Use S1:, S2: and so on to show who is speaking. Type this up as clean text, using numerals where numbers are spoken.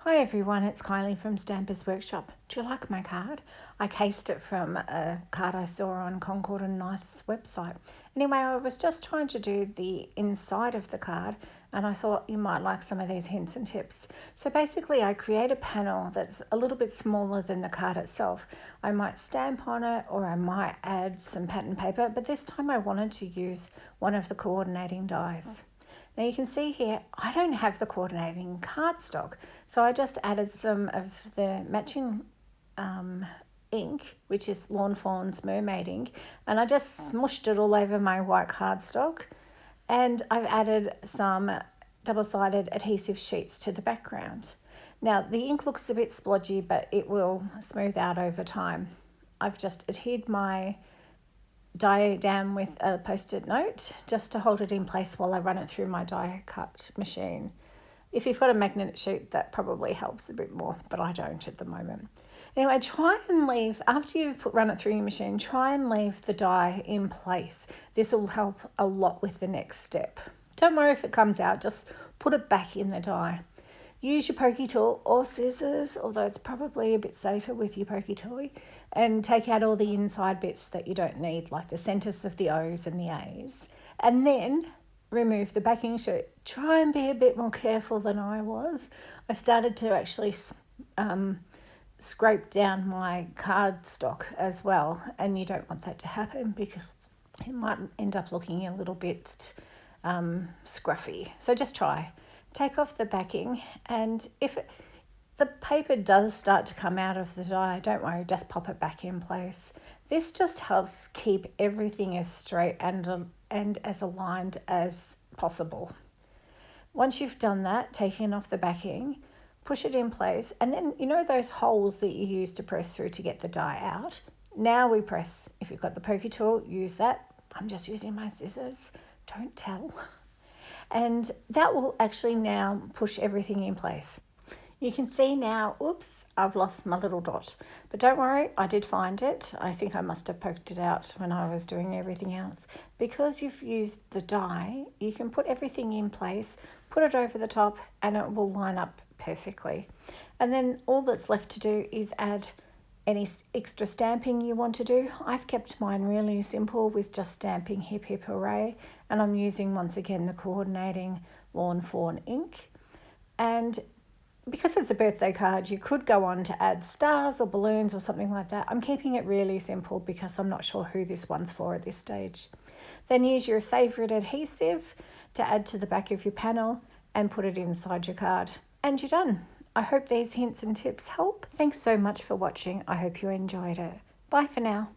S1: Hi everyone, it's Kylie from Stampers Workshop. Do you like my card? I cased it from a card I saw on Concord and Knight's website. Anyway, I was just trying to do the inside of the card and I thought you might like some of these hints and tips. So basically I create a panel that's a little bit smaller than the card itself. I might stamp on it or I might add some pattern paper, but this time I wanted to use one of the coordinating dies. Now you can see here, I don't have the coordinating cardstock, so I just added some of the matching ink, which is Lawn Fawn's mermaid ink, and I just smushed it all over my white cardstock, and I've added some double-sided adhesive sheets to the background. Now the ink looks a bit splodgy, but it will smooth out over time. I've just adhered my die down with a post-it note just to hold it in place while I run it through my die cut machine. If you've got a magnet sheet, that probably helps a bit more, but I don't at the moment. Anyway, try and leave, after you've run it through your machine, try and leave the die in place. This will help a lot with the next step. Don't worry if it comes out, just put it back in the die. Use your pokey tool or scissors, although it's probably a bit safer with your pokey tool, and take out all the inside bits that you don't need, like the centres of the O's and the A's. And then remove the backing sheet. Try and be a bit more careful than I was. I started to actually scrape down my cardstock as well, and you don't want that to happen because it might end up looking a little bit scruffy. So just try. Take off the backing, and if the paper does start to come out of the die, don't worry, just pop it back in place. This just helps keep everything as straight and as aligned as possible. Once you've done that, taking off the backing, push it in place, and then you know those holes that you use to press through to get the die out? Now we press. If you've got the pokey tool, use that. I'm just using my scissors, don't tell. And that will actually now push everything in place. You can see now, oops, I've lost my little dot. But don't worry, I did find it. I think I must have poked it out when I was doing everything else. Because you've used the die, you can put everything in place, put it over the top, and it will line up perfectly. And then all that's left to do is add any extra stamping you want to do. I've kept mine really simple with just stamping hip hip hooray, and I'm using once again the coordinating Lawn Fawn ink. And because it's a birthday card, you could go on to add stars or balloons or something like that. I'm keeping it really simple because I'm not sure who this one's for at this stage. Then use your favourite adhesive to add to the back of your panel and put it inside your card. And you're done. I hope these hints and tips help. Thanks so much for watching. I hope you enjoyed it. Bye for now.